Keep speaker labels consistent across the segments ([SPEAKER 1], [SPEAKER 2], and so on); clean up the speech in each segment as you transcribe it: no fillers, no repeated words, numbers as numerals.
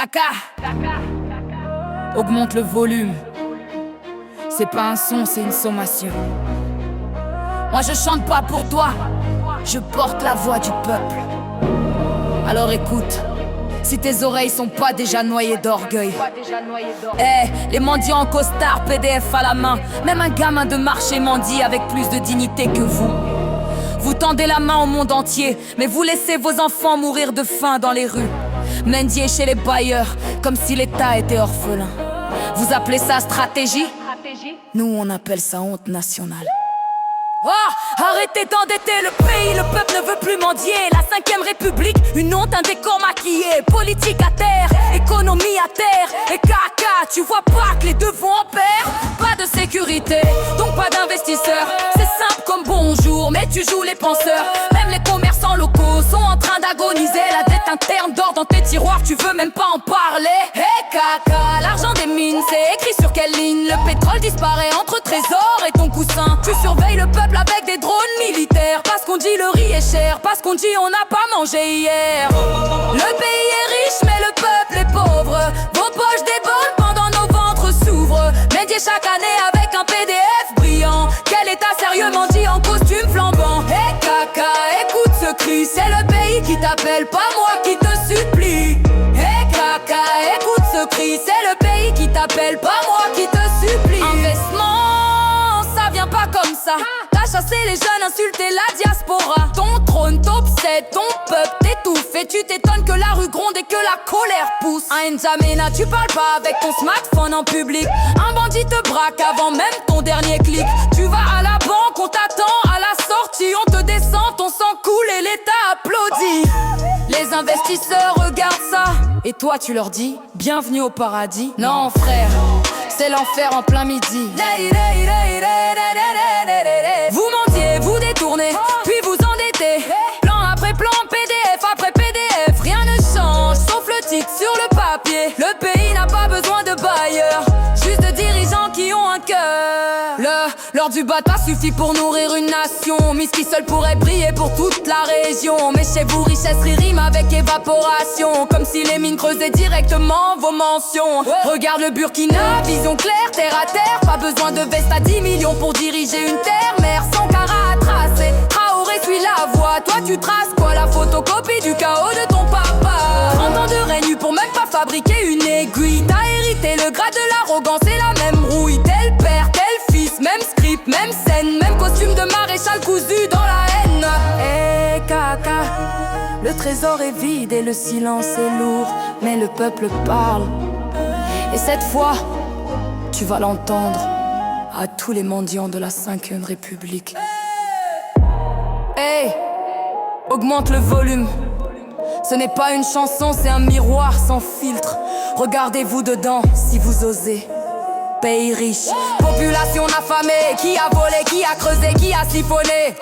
[SPEAKER 1] Kaka, augmente le volume. C'est pas un son, c'est une sommation. Moi je chante pas pour toi, je porte la voix du peuple. Alors écoute, si tes oreilles sont pas déjà noyées d'orgueil. Les mendiants en costard, PDF à la main. Même un gamin de marché mendie avec plus de dignité que vous. Vous tendez la main au monde entier, mais vous laissez vos enfants mourir de faim dans les rues. Mendier chez les bailleurs, comme si l'État était orphelin. Vous appelez ça stratégie? Nous on appelle ça honte nationale. Oh, arrêtez d'endetter le pays, le peuple ne veut plus mendier. La 5ème République, une honte, un décor maquillé. Politique à terre, économie à terre. Et caca, tu vois pas que les deux vont en pair. Pas de sécurité, donc pas d'investisseurs. C'est simple comme bonjour, mais tu joues les penseurs. Même les commerçants locaux sont en train d'agoniser. La dette interne dort dans tes tiroirs, tu veux même pas en parler. Hey caca, l'argent des mines, c'est écrit sur quelle ligne? Le pétrole disparaît entre trésor et ton coussin. Tu surveilles le peuple avec des drones militaires. Parce qu'on dit le riz est cher, parce qu'on dit on n'a pas mangé hier. Le pays est riche mais le peuple est pauvre. Vos poches débordent pendant nos ventres s'ouvrent. Mendier chaque année avec un PDF brillant. Quel état sérieux mendie en costume flambant. Hey caca, écoute ce cri, c'est le pays qui t'appelle, pas moi qui te supplie. Hey caca, écoute ce cri, c'est le pays qui t'appelle, pas moi qui te supplie. Investissement, ça vient pas comme ça. T'as chassé les jeunes, insulté la diaspora. Ton trône t'obsède, ton peuple t'étouffe. Et tu t'étonnes que la rue gronde et que la colère pousse. À N'Djamena, tu parles pas avec ton smartphone en public. Un bandit te braque avant même ton dernier clic. Tu vas à la banque, on t'attend à la sortie. On te descend, ton sang coule et l'État applaudit. Les investisseurs regardent ça et toi tu leur dis bienvenue au paradis. Non frère, c'est l'enfer en plein midi. Vous mendiez, vous détournez, puis vous endettez. Plan après plan, PDF après PDF. Rien ne change, sauf le titre sur le papier. Le pays n'a pas besoin de bailleurs, juste de dirigeants qui ont un cœur. L'heure du bâtard suffit pour nourrir une nation. Miss qui seul pourrait briller pour toute la région. Mais chez vous, richesse rime avec évaporation. Comme si les mines creusaient directement vos mentions. Regarde le Burkina, vision claire, terre à terre. Pas besoin de veste à 10 millions pour diriger une terre. Mère sans cara à tracer, Traoré suit la voie. Toi tu traces quoi? La photocopie du chaos de ton papa. 30 ans de règne pour même pas fabriquer une aiguille. T'as hérité le grade de l'arrogance et la même rouille. Tel père, tel fils, même script, même scène. Même costume de maréchal cousu dans la haine. Eh caca, le trésor est vide et le silence est lourd. Mais le peuple parle. Et cette fois, tu vas l'entendre à tous les mendiants de la 5ème République. Hey, augmente le volume. Ce n'est pas une chanson, c'est un miroir sans filtre. Regardez-vous dedans si vous osez. Pays riche, population affamée. Qui a volé, qui a creusé, qui a siphonné.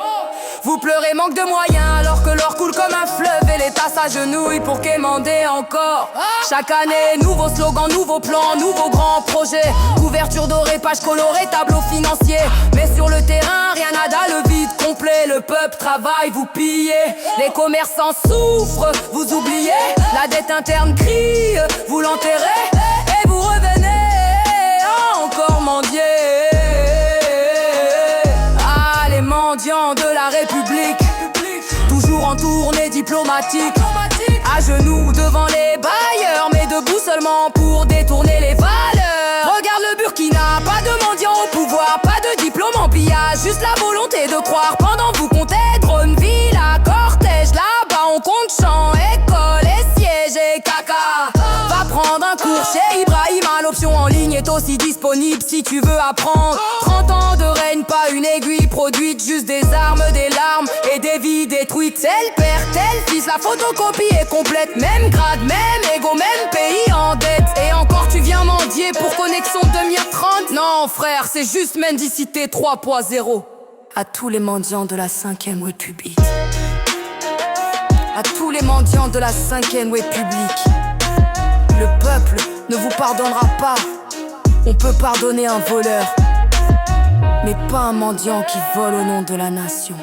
[SPEAKER 1] Vous pleurez manque de moyens alors que l'or coule comme un fleuve. Et l'État s'agenouille pour quémander encore. Chaque année, nouveaux slogans, nouveaux plans, nouveaux grands projets. Couverture dorée, page colorée, tableau financier. Mais sur le terrain, rien nada, le vide complet. Le peuple travaille, vous pillez. Les commerçants souffrent, vous oubliez. La dette interne crie, vous l'enterrez. Et vous revenez encore mendier. Ah, les mendiants de la République, toujours en tournée diplomatique. À genoux devant les bailleurs, mais debout seulement pour détourner les valeurs. Regarde le Burkina, pas de mendiants au pouvoir, pas de diplôme en pillage, juste la volonté de croire. Pendant vous comptez drone, villa, cortège, là-bas on compte champs, école et siège et caca. Va prendre un cours chez Ibrahima, l'option en ligne est aussi disponible si tu veux apprendre. 30 ans de règne, pas une aiguille produite, juste des armes, des larmes et des vies détruites. Tel père, tel fils, la photocopie est complète. Même grade, même ego, même pays en dette. Et encore tu viens mendier pour connexion 2030. Non frère, c'est juste mendicité 3.0. À tous les mendiants de la 5ème République. À tous les mendiants de la 5ème République. Le peuple ne vous pardonnera pas. On peut pardonner un voleur, mais pas un mendiant qui vole au nom de la nation.